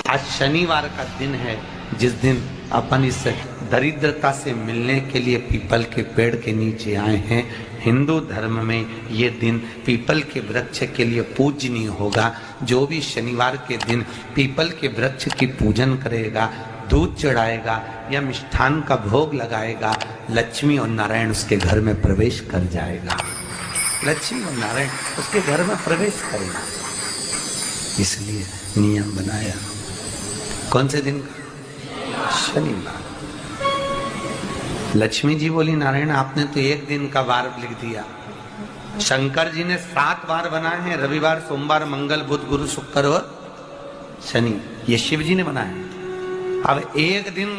आज शनिवार का दिन है, जिस दिन अपन इस दरिद्रता से मिलने के लिए पीपल के पेड़ के नीचे आए हैं। हिंदू धर्म में ये दिन पीपल के वृक्ष के लिए पूजनीय होगा। जो भी शनिवार के दिन पीपल के वृक्ष की पूजन करेगा, दूध चढ़ाएगा या मिष्ठान का भोग लगाएगा, लक्ष्मी और नारायण उसके घर में प्रवेश कर जाएगा। लक्ष्मी और नारायण उसके घर में प्रवेश करेगा। इसलिए नियम बनाया। कौन से दिन का? शनिवार। लक्ष्मी जी बोली, नारायण आपने तो एक दिन का वार लिख दिया। शंकर जी ने 7 वार बनाए हैं, रविवार, सोमवार, मंगल, बुध, गुरु, शुक्र और शनि। ये शिव जी ने बनाया। अब एक दिन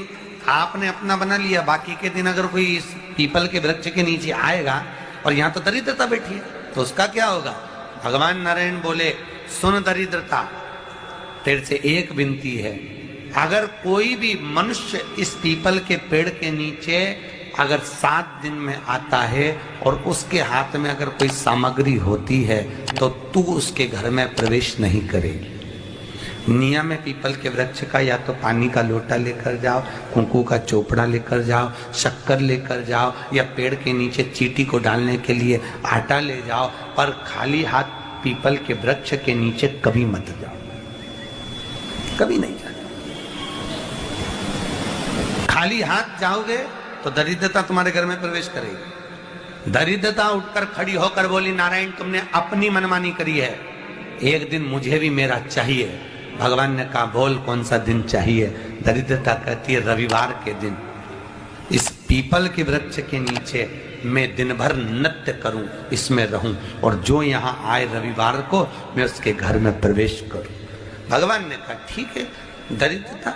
आपने अपना बना लिया, बाकी के दिन अगर कोई इस पीपल के वृक्ष के नीचे आएगा और यहाँ तो दरिद्रता बैठी है, तो उसका क्या होगा? भगवान नारायण बोले, सुन दरिद्रता, तेरे से एक विनती है, अगर कोई भी मनुष्य इस पीपल के पेड़ के नीचे अगर 7 दिन में आता है और उसके हाथ में अगर कोई सामग्री होती है तो तू उसके घर में प्रवेश नहीं करेगी। नियम है पीपल के वृक्ष का, या तो पानी का लोटा लेकर जाओ, कुंकू का चोपड़ा लेकर जाओ, शक्कर लेकर जाओ, या पेड़ के नीचे चींटी को डालने के लिए आटा ले जाओ, पर खाली हाथ पीपल के वृक्ष के नीचे कभी मत जाओ, कभी नहीं जाओ। खाली हाथ जाओगे तो दरिद्रता तुम्हारे घर में प्रवेश करेगी। दरिद्रता उठकर खड़ी होकर बोली, नारायण तुमने अपनी मनमानी करी है, एक दिन मुझे भी मेरा चाहिए। भगवान ने कहा, बोल कौन सा दिन चाहिए? दरिद्रता कहती है, रविवार के दिन इस पीपल के वृक्ष के नीचे मैं दिन भर नृत्य करूं, इसमें रहूं, और जो यहाँ आए रविवार को मैं उसके घर में प्रवेश करूं। भगवान ने कहा, ठीक है। दरिद्रता,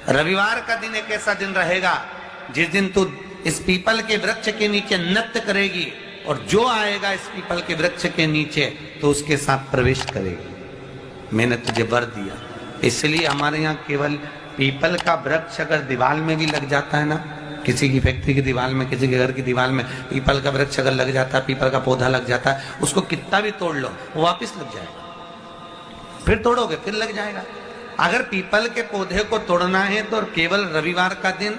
रविवार का दिन एक ऐसा दिन रहेगा जिस दिन तू इस पीपल के वृक्ष के नीचे नृत्य करेगी, और जो आएगा इस पीपल के वृक्ष के नीचे तो उसके साथ प्रवेश करेगी। मैंने तुझे वर दिया। इसलिए हमारे यहाँ केवल पीपल का वृक्ष अगर दीवार में भी लग जाता है ना, किसी की फैक्ट्री की दीवार में, किसी के घर की दीवार में पीपल का वृक्ष अगर लग जाता है, पीपल का पौधा लग जाता है, उसको कितना भी तोड़ लो वो वापिस लग जाएगा। फिर तोड़ोगे फिर लग जाएगा। अगर पीपल के पौधे को तोड़ना है तो केवल रविवार का दिन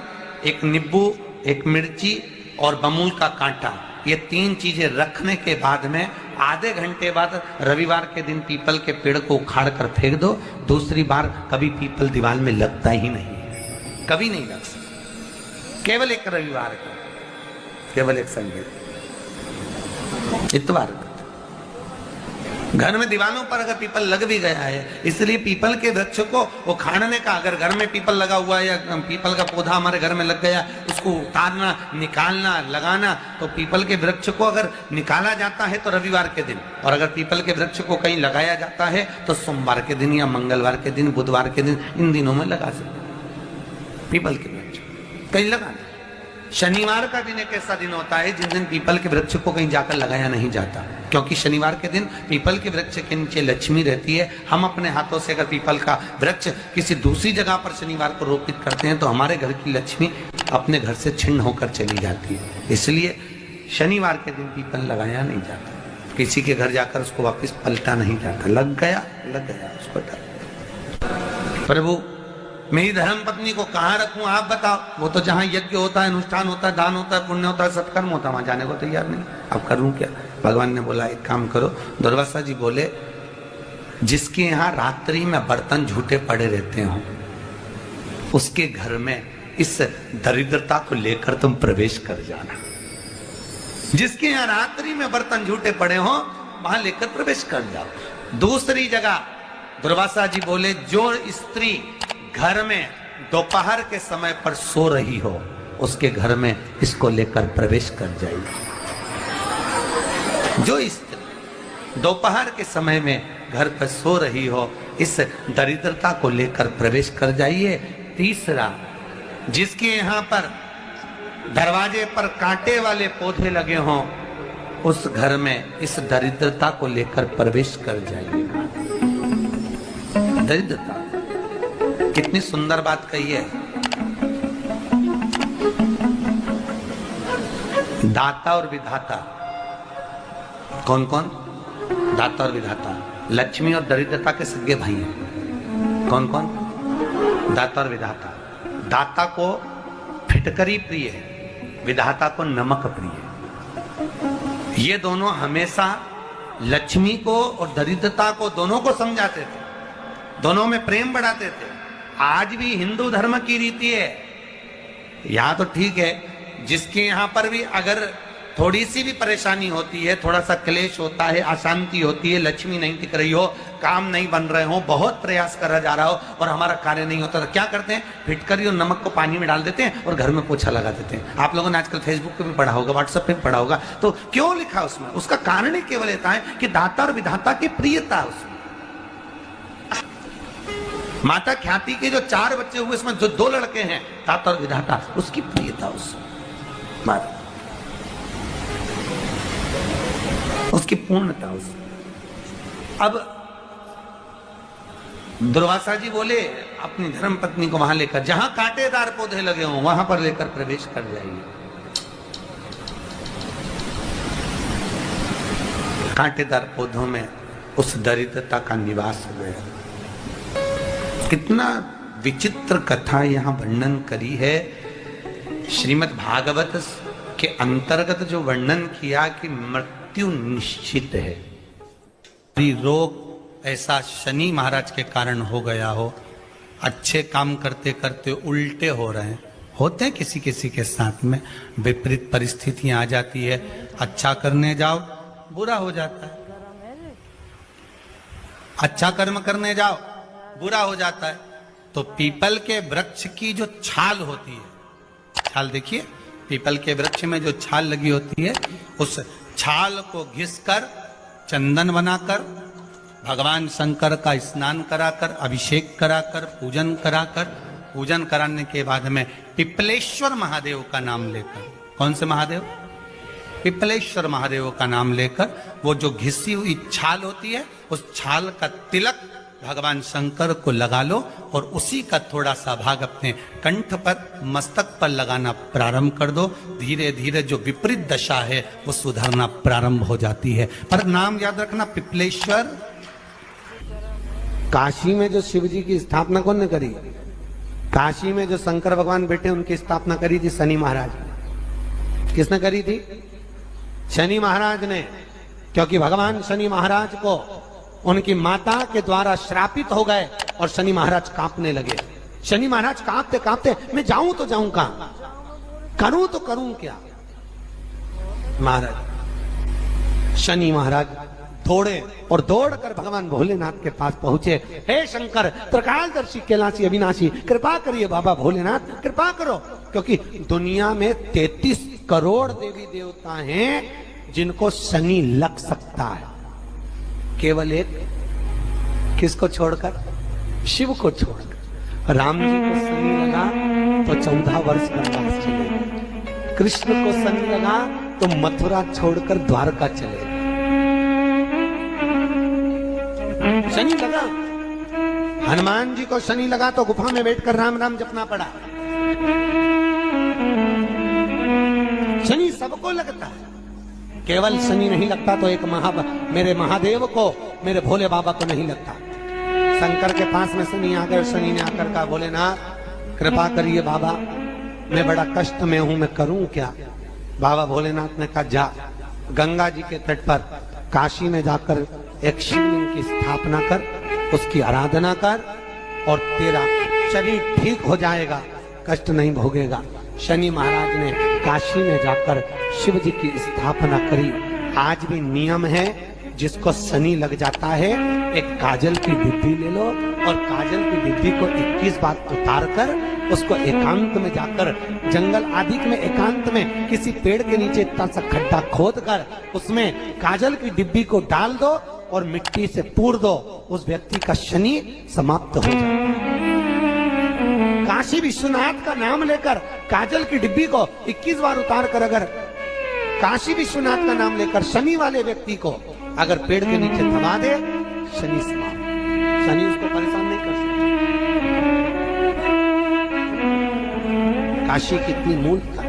एक नींबू, एक मिर्ची और बमूल का कांटा, ये 3 चीजें रखने के बाद में आधे घंटे बाद रविवार के दिन पीपल के पेड़ को उखाड़ कर फेंक दो। दूसरी बार कभी पीपल दीवार में लगता ही नहीं, कभी नहीं लग सकता। केवल एक रविवार का, केवल एक संडे, इतवार का। घर में दीवानों पर अगर पीपल लग भी गया है, इसलिए पीपल के वृक्ष को उखाड़ने का, अगर घर में पीपल लगा हुआ है या पीपल का पौधा हमारे घर में लग गया, उसको उतारना, निकालना, लगाना, तो पीपल के वृक्ष को अगर निकाला जाता है तो रविवार के दिन, और अगर पीपल के वृक्ष को कहीं लगाया जाता है तो सोमवार के दिन या मंगलवार के दिन, बुधवार के दिन, इन दिनों में लगा सकते पीपल के वृक्ष कहीं लगाना। शनिवार का दिन एक ऐसा दिन होता है जिस दिन पीपल के वृक्ष को कहीं जाकर लगाया नहीं जाता, क्योंकि शनिवार के दिन पीपल के वृक्ष के नीचे लक्ष्मी रहती है। हम अपने हाथों से अगर पीपल का वृक्ष किसी दूसरी जगह पर शनिवार को रोपित करते हैं तो हमारे घर की लक्ष्मी अपने घर से छिन्न होकर चली जाती है। इसलिए शनिवार के दिन पीपल लगाया नहीं जाता, किसी के घर जाकर उसको वापस पलटा नहीं जाता। लग गया उसको डाल। प्रभु मेरी धर्म पत्नी को कहाँ रखूं आप बताओ? वो तो जहाँ यज्ञ होता है, अनुष्ठान होता है, दान होता है, पुण्य होता है, सत्कर्म होता है, वहां जाने को तैयार नहीं। अब करूं क्या? भगवान ने बोला, एक काम करो। दुर्वासा जी बोले, जिसके यहाँ रात्रि में बर्तन झूठे पड़े रहते हो, उसके घर में इस दरिद्रता को लेकर तुम प्रवेश कर जाना। जिसके यहाँ रात्रि में बर्तन झूठे पड़े हो, वहां लेकर प्रवेश कर जाओ। दूसरी जगह दुर्वासा जी बोले, जो स्त्री घर में दोपहर के समय पर सो रही हो, उसके घर में इसको लेकर प्रवेश कर जाइए। जो स्त्री दोपहर के समय में घर पर सो रही हो, इस दरिद्रता को लेकर प्रवेश कर जाइए। तीसरा, जिसके यहाँ पर दरवाजे पर कांटे वाले पौधे लगे हों, उस घर में इस दरिद्रता को लेकर प्रवेश कर जाइए। दरिद्रता, कितनी सुंदर बात कही है। दाता और विधाता, कौन कौन? दाता और विधाता। लक्ष्मी और दरिद्रता के सगे भाई हैं। कौन कौन? दाता और विधाता। दाता को फिटकरी प्रिय है, विधाता को नमक प्रिय है। ये दोनों हमेशा लक्ष्मी को और दरिद्रता को दोनों को समझाते थे, दोनों में प्रेम बढ़ाते थे। आज भी हिंदू धर्म की रीति है, यहां तो ठीक है, जिसके यहां पर भी अगर थोड़ी सी भी परेशानी होती है, थोड़ा सा क्लेश होता है, अशांति होती है, लक्ष्मी नहीं टिक रही हो, काम नहीं बन रहे हो, बहुत प्रयास करा जा रहा हो और हमारा कार्य नहीं होता, तो क्या करते हैं, फिटकरी और नमक को पानी में डाल देते हैं और घर में पोछा लगा देते हैं। आप लोगों ने आजकल फेसबुक पे भी पढ़ा होगा, व्हाट्सएप पे भी पढ़ा होगा। तो क्यों लिखा उसमें? उसका कारण ही केवल इतना है कि दाता और विधाता की प्रियता उसमें। माता ख्याति के जो 4 बच्चे हुए, इसमें जो 2 लड़के हैं, दाता और विधाता, उसकी प्रियता उसमें, उसकी पूर्णता उसमें। अब दुर्वासा जी बोले अपनी धर्म पत्नी को वहां लेकर, जहां कांटेदार पौधे लगे हों वहां पर लेकर प्रवेश कर जाइए। कांटेदार पौधों में उस दरिद्रता का निवास हो गया। कितना विचित्र कथा यहां वर्णन करी है। श्रीमद् भागवत के अंतर्गत जो वर्णन किया कि मृत्यु निश्चित है, रोग ऐसा शनि महाराज के कारण हो गया हो, अच्छे काम करते करते उल्टे हो रहे हैं, होते हैं किसी किसी के साथ में, विपरीत परिस्थितियां आ जाती है, अच्छा करने जाओ बुरा हो जाता है, अच्छा कर्म करने जाओ बुरा हो जाता है। तो पीपल के वृक्ष की जो छाल होती है, छाल देखिए, पीपल के वृक्ष में जो छाल लगी होती है, उस छाल को घिसकर चंदन बनाकर भगवान शंकर का स्नान कराकर, अभिषेक कराकर, पूजन कराकर, पूजन कराने के बाद में पिपलेश्वर महादेव का नाम लेकर, कौन से महादेव? पिपलेश्वर महादेव का नाम लेकर वो जो घिसी हुई छाल होती है, उस छाल का तिलक भगवान शंकर को लगा लो और उसी का थोड़ा सा भाग अपने कंठ पर, मस्तक पर लगाना प्रारंभ कर दो। धीरे धीरे जो विपरीत दशा है वो सुधरना प्रारंभ हो जाती है। पर नाम याद रखना, पिपलेश्वर। काशी में जो शिव जी की स्थापना कौन ने करी? काशी में जो शंकर भगवान बैठे उनकी स्थापना करी थी शनि महाराज ने। किसने करी थी? शनि महाराज ने। क्योंकि भगवान शनि महाराज को उनकी माता के द्वारा श्रापित हो गए और शनि महाराज कांपने लगे। शनि महाराज कांपते कांपते, मैं जाऊं तो जाऊं कहां, करूं तो करूं क्या? महाराज, शनि महाराज दौड़े और दौड़कर भगवान भोलेनाथ के पास पहुंचे। हे शंकर, त्रिकालदर्शी, कैलाशी, अविनाशी, कृपा करिए बाबा भोलेनाथ, कृपा करो। क्योंकि दुनिया में 33 करोड़ देवी देवता हैं जिनको शनि लग सकता है, केवल एक, किसको छोड़कर? शिव को छोड़कर। राम जी को शनि लगा तो 14 वर्ष वनवास चले, कृष्ण को शनि लगा तो मथुरा छोड़कर द्वारका चले। शनि लगा, हनुमान जी को शनि लगा तो गुफा में बैठकर राम राम जपना पड़ा। शनि सबको लगता है, केवल शनि नहीं लगता तो एक मेरे महादेव को, मेरे भोले बाबा को नहीं लगता। शंकर के पास में शनि आ गए। शनि ने आकर कहा, भोलेनाथ कृपा करिए बाबा, मैं बड़ा कष्ट में हूं, मैं करूं क्या? बाबा भोलेनाथ ने कहा, जा गंगा जी के तट पर काशी में जाकर एक शिवलिंग की स्थापना कर, उसकी आराधना कर और तेरा शरीर ठीक हो जाएगा, कष्ट नहीं भोगेगा। शनि महाराज ने काशी में जाकर शिव जी की स्थापना करी। आज भी नियम है, जिसको शनि लग जाता है, एक काजल की डिब्बी ले लो और काजल की डिब्बी को 21 बार उतार कर उसको एकांत में जाकर, जंगल आदि में एकांत में किसी पेड़ के नीचे इतना सा खड्डा खोद कर उसमें काजल की डिब्बी को डाल दो और मिट्टी से पूर दो, उस व्यक्ति का शनि समाप्त हो जाता है। काशी विश्वनाथ का नाम लेकर काजल की डिब्बी को 21 बार उतार कर अगर काशी विश्वनाथ का नाम लेकर शनि वाले व्यक्ति को अगर पेड़ के नीचे दबा दे, शनि समाप्त, शनि उसको परेशान नहीं कर सकता। काशी कितनी मूलता,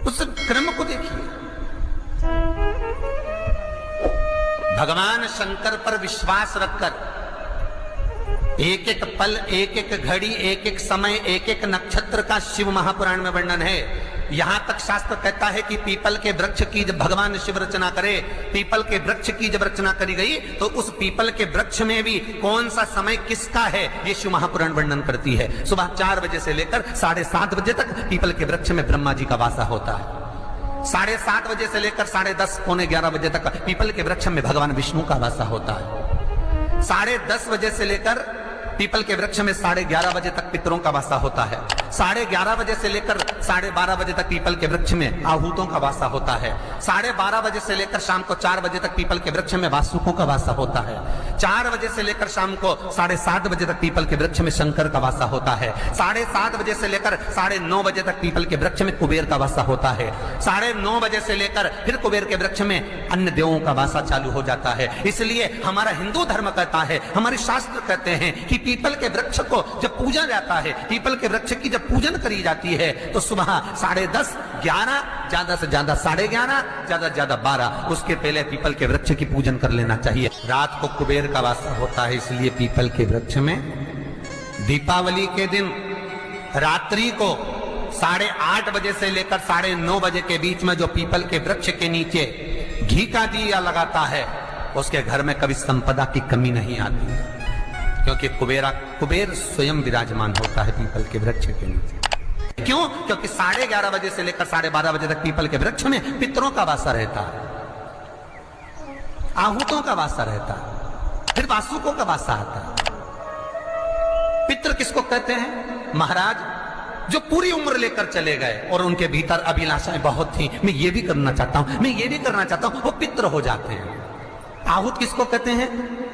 उस क्रम को देखिए। भगवान शंकर पर विश्वास रखकर एक एक पल, एक एक घड़ी, एक एक समय, एक एक नक्षत्र का शिव महापुराण में वर्णन है। यहां तक शास्त्र कहता है कि पीपल के वृक्ष की जब भगवान शिव रचना करे, पीपल के वृक्ष की जब रचना करी गई तो उस पीपल के वृक्ष में भी कौन सा समय किसका है ये शिव महापुराण वर्णन करती है। सुबह 4 बजे से लेकर 7:30 बजे तक पीपल के वृक्ष में ब्रह्मा जी का वासा होता है। 7:30 बजे से लेकर 10:30 पौने 11 बजे तक पीपल के वृक्ष में भगवान विष्णु का वासा होता है। 10:30 बजे से लेकर पीपल के वृक्ष में 11:30 बजे तक पितरों का वासा होता है। 11:30 बजे से लेकर 12:30 बजे तक पीपल के वृक्ष में आहूतों का वासा होता है। 12:30 बजे से लेकर शाम को 4 बजे तक पीपल के वृक्ष में वासुकों का वासा होता है। 4 बजे से लेकर शाम को 7:30 बजे तक पीपल के वृक्ष में शंकर का वासा होता है। 7:30 बजे से लेकर 9:30 बजे तक पीपल के वृक्ष में कुबेर का वासा होता है। 9:30 बजे से लेकर फिर कुबेर के वृक्ष में अन्य देवों का वासा चालू हो जाता है। इसलिए हमारा हिंदू धर्म कहता है, हमारे शास्त्र कहते हैं कि पीपल के वृक्ष को जब पूजा जाता है, पीपल के वृक्ष की जब पूजन करी जाती है तो सुबह 10:30, 11, ज्यादा से ज्यादा 11:30, ज्यादा से ज्यादा 12, उसके पहले पीपल के वृक्ष की पूजन कर लेना चाहिए। रात को कुबेर का वासा होता है, इसलिए पीपल के वृक्ष में दीपावली के दिन रात्रि को 8:30 बजे से लेकर 9:30 बजे के बीच में जो पीपल के वृक्ष के नीचे घी का दिया लगाता है उसके घर में कभी संपदा की कमी नहीं आती, क्योंकि कुबेर स्वयं विराजमान होता है पीपल के वृक्ष के नीचे। क्यों? क्योंकि 11:30 बजे से लेकर 12:30 बजे तक पीपल के वृक्ष में पितरों का वासा रहता है, आहूतों का वासा रहता है, फिर वासुकों का वासा आता है। पितृ किसको कहते हैं? महाराज जो पूरी उम्र लेकर चले गए और उनके भीतर अभिलाषाएं बहुत थी, मैं ये भी करना चाहता हूं, मैं ये भी करना चाहता हूं, वो पितृ हो जाते हैं। आहूत किसको कहते हैं?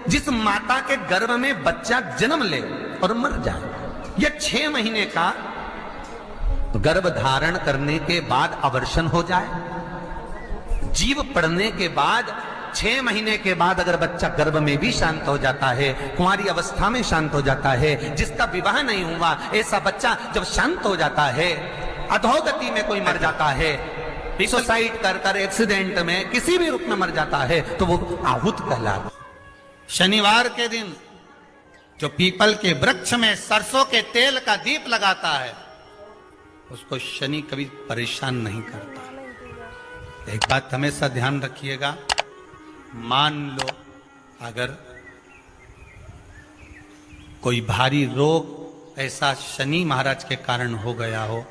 जिस माता के गर्भ में बच्चा जन्म ले और मर जाए, या 6 महीने का गर्भ धारण करने के बाद अवर्षण हो जाए, जीव पड़ने के बाद 6 महीने के बाद अगर बच्चा गर्भ में भी शांत हो जाता है, कुंवारी अवस्था में शांत हो जाता है, जिसका विवाह नहीं हुआ ऐसा बच्चा जब शांत हो जाता है, अधोगति में कोई मर जाता है, सुसाइड कर एक्सीडेंट में किसी भी रूप में मर जाता है तो वो आहूत कहलाता। शनिवार के दिन जो पीपल के वृक्ष में सरसों के तेल का दीप लगाता है उसको शनि कभी परेशान नहीं करता। एक बात हमेशा ध्यान रखिएगा, मान लो अगर कोई भारी रोग ऐसा शनि महाराज के कारण हो गया हो,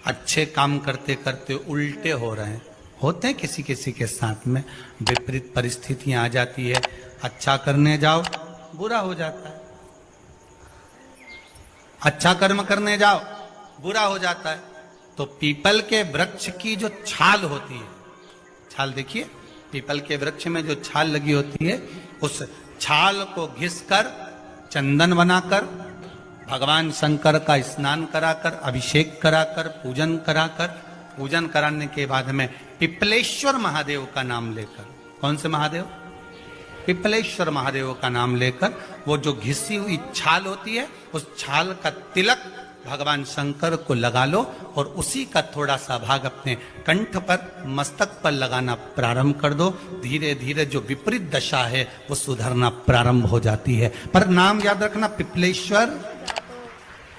अच्छे काम करते करते उल्टे हो रहे हैं, होते हैं किसी किसी के साथ में, विपरीत परिस्थितियां आ जाती है, अच्छा करने जाओ बुरा हो जाता है, अच्छा कर्म करने जाओ बुरा हो जाता है। तो पीपल के वृक्ष की जो छाल होती है, छाल देखिए, पीपल के वृक्ष में जो छाल लगी होती है, उस छाल को घिसकर चंदन बनाकर भगवान शंकर का स्नान कराकर, अभिषेक कराकर, पूजन कराने के बाद में पिपलेश्वर महादेव का नाम लेकर, कौन से महादेव? पिपलेश्वर महादेव का नाम लेकर वो जो घिसी हुई छाल होती है उस छाल का तिलक भगवान शंकर को लगा लो और उसी का थोड़ा सा भाग अपने कंठ पर, मस्तक पर लगाना प्रारंभ कर दो। धीरे धीरे जो विपरीत दशा है वो सुधरना प्रारंभ हो जाती है। पर नाम याद रखना, पिपलेश्वर।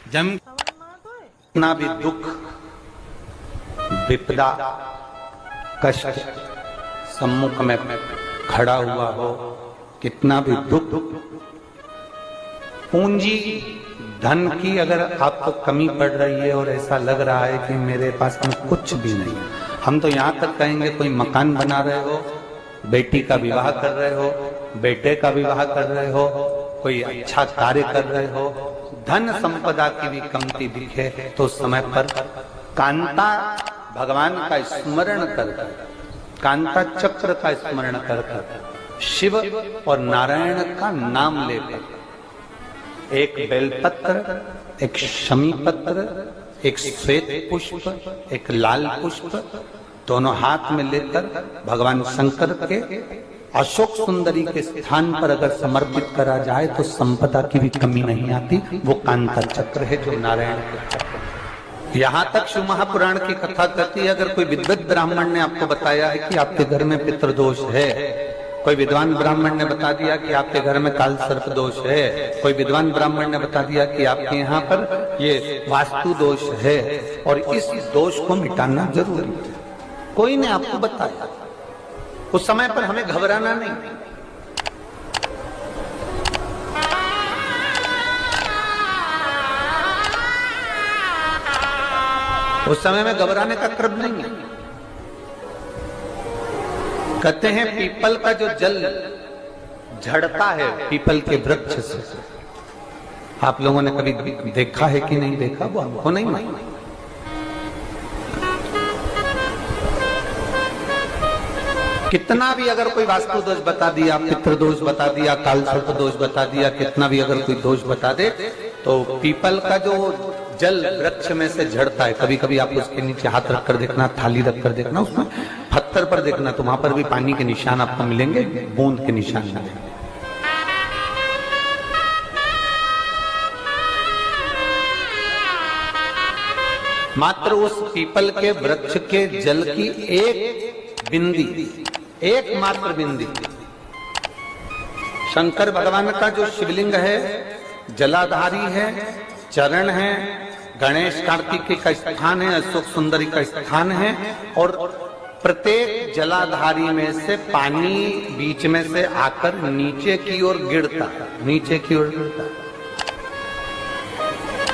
जब इतना भी दुख, विपदा, कष्ट सम्मुख में खड़ा हुआ हो, कितना भी दुख, पूंजी धन की अगर आपको कमी पड़ रही है और ऐसा लग रहा है कि मेरे पास में कुछ भी नहीं, हम तो यहाँ तक कहेंगे कोई मकान बना रहे हो, बेटी का विवाह कर रहे हो, बेटे का विवाह कर रहे हो, कोई अच्छा कार्य कर रहे हो, धन संपदा की भी कमती दिखे तो समय पर कांता भगवान का स्मरण कर, कांता चक्र का स्मरण कर, शिव और नारायण का नाम लेकर, एक बेलपत्र, एक शमी पत्र, एक श्वेत पुष्प, एक लाल पुष्प, दोनों हाथ में लेकर भगवान शंकर के अशोक सुंदरी के स्थान पर अगर समर्पित करा जाए तो संपदा की भी कमी नहीं आती। वो कांता चक्र है जो नारायण के चक्र। यहां तक शिव महापुराण की कथा कहती है, अगर कोई विद्वत ब्राह्मण ने आपको बताया है कि आपके घर में पितृदोष है, कोई विद्वान ब्राह्मण ने बता दिया कि आपके घर में काल सर्प दोष है, कोई विद्वान ब्राह्मण ने बता दिया कि आपके यहाँ पर ये वास्तु दोष है, और इस दोष को मिटाना जरूरी है। कोई ने आपको बताया, उस समय पर हमें घबराना नहीं। उस समय में घबराने का क्रम नहीं है। कहते हैं पीपल का जो जल झड़ता है पीपल के वृक्ष से, आप लोगों ने कभी देखा है कि नहीं देखा, वो हमको नहीं मालूम। कितना भी अगर कोई वास्तु दोष बता दिया, पितृ दोष बता दिया, काल सर्प दोष बता दिया, कितना भी अगर कोई दोष बता दे, तो पीपल का जो जल वृक्ष में से झड़ता है, कभी कभी आप उसके नीचे हाथ रख कर देखना, थाली रख कर देखना, उसमें पत्थर पर देखना, तो वहां पर भी पानी के निशान आपको मिलेंगे, बूंद के निशान मिलेंगे। मात्र उस पीपल के वृक्ष के जल की एक बिंदी, एकमात्र बिंदी, शंकर भगवान का जो शिवलिंग है, जलाधारी है, चरण है, गणेश कार्तिकेय का स्थान है, अशोक सुंदरी का स्थान है, और प्रत्येक जलाधारी में से पानी बीच में से आकर नीचे की ओर गिरता है, नीचे की ओर गिरता है।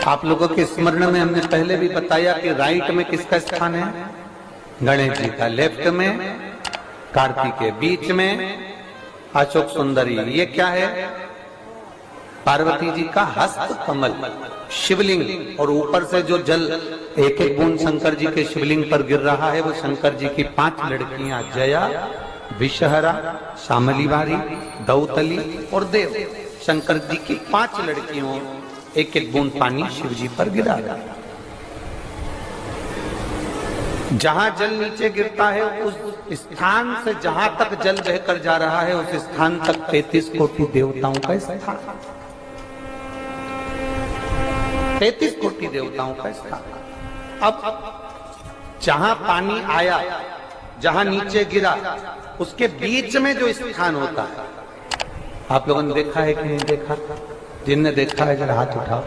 आप लोगों के स्मरण में हमने पहले भी बताया कि राइट में किसका स्थान है, गणेश जी का, लेफ्ट में कार्तिकेय, बीच में अशोक सुंदरी। ये क्या है, पार्वती जी का हस्त कमल शिवलिंग, और ऊपर से जो जल एक एक बूंद शंकर जी के शिवलिंग पर गिर रहा है, वो शंकर जी की 5 लड़कियां जया, विषहरा, शामलीवारी, दौतली और देव, शंकर जी की 5 लड़कियों एक एक बूंद पानी शिव जी पर गिरा रहा है। जहां जल नीचे गिरता है उस स्थान से जहां तक जल बहकर जा रहा है, उस स्थान तक 33 कोटि देवताओं का स्थान, 33 कोटि देवताओं का स्थान। अब जहां पानी आया, जहां नीचे गिरा, उसके बीच में जो स्थान होता है, आप लोगों ने देखा है कि नहीं देखा? जिनने देखा है जरा हाथ उठाओ।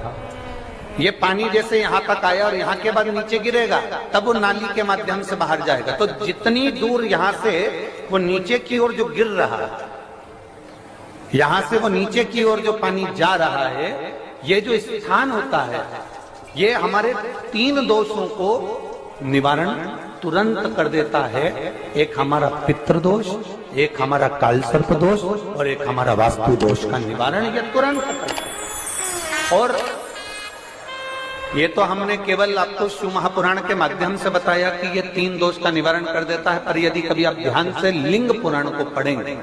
ये पानी जैसे यहाँ तक आया और यहाँ के बाद नीचे गिरेगा, तब वो नाली के माध्यम से बाहर जाएगा। तो जितनी दूर यहाँ से वो नीचे की ओर जो गिर रहा है, यहाँ से वो नीचे की ओर जो पानी जा रहा है, ये जो स्थान होता है, ये हमारे 3 दोषों को निवारण तुरंत कर देता है। एक हमारा पितृ दोष, एक हमारा काल सर्प दोष, और एक हमारा वास्तु दोष का निवारण ये तुरंत करता है। और ये तो हमने केवल आपको शिव महापुराण के माध्यम से बताया कि ये 3 दोष का निवारण कर देता है, पर यदि कभी आप ध्यान से लिंग पुराण को पढ़ेंगे,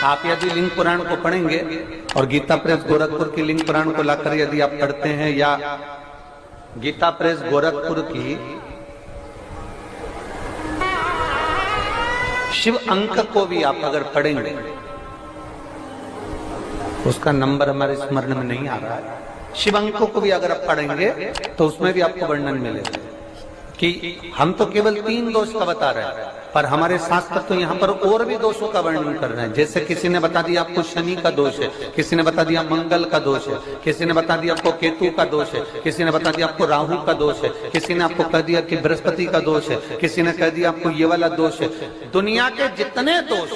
आप यदि लिंग पुराण को पढ़ेंगे और गीता प्रेस गोरखपुर की लिंग पुराण को लाकर यदि आप पढ़ते हैं, या गीता प्रेस गोरखपुर की शिव अंक को भी आप अगर पढ़ेंगे, उसका नंबर हमारे स्मरण में नहीं आ रहा है, शिव अंकों को भी अगर आप पढ़ेंगे तो उसमें भी आपको वर्णन मिलेगा कि हम तो केवल 3 दोष का बता रहे हैं, पर हमारे शास्त्र तो यहाँ पर और भी दोषों का वर्णन कर रहे हैं। जैसे किसी ने बता दिया आपको शनि का दोष है, किसी ने बता दिया मंगल का दोष है, किसी ने बता दिया आपको केतु का दोष है, किसी ने बता दिया आपको राहु का दोष है, किसी ने आपको कह दिया कि बृहस्पति का दोष है, किसी ने कह दिया आपको ये वाला दोष है। दुनिया के जितने दोष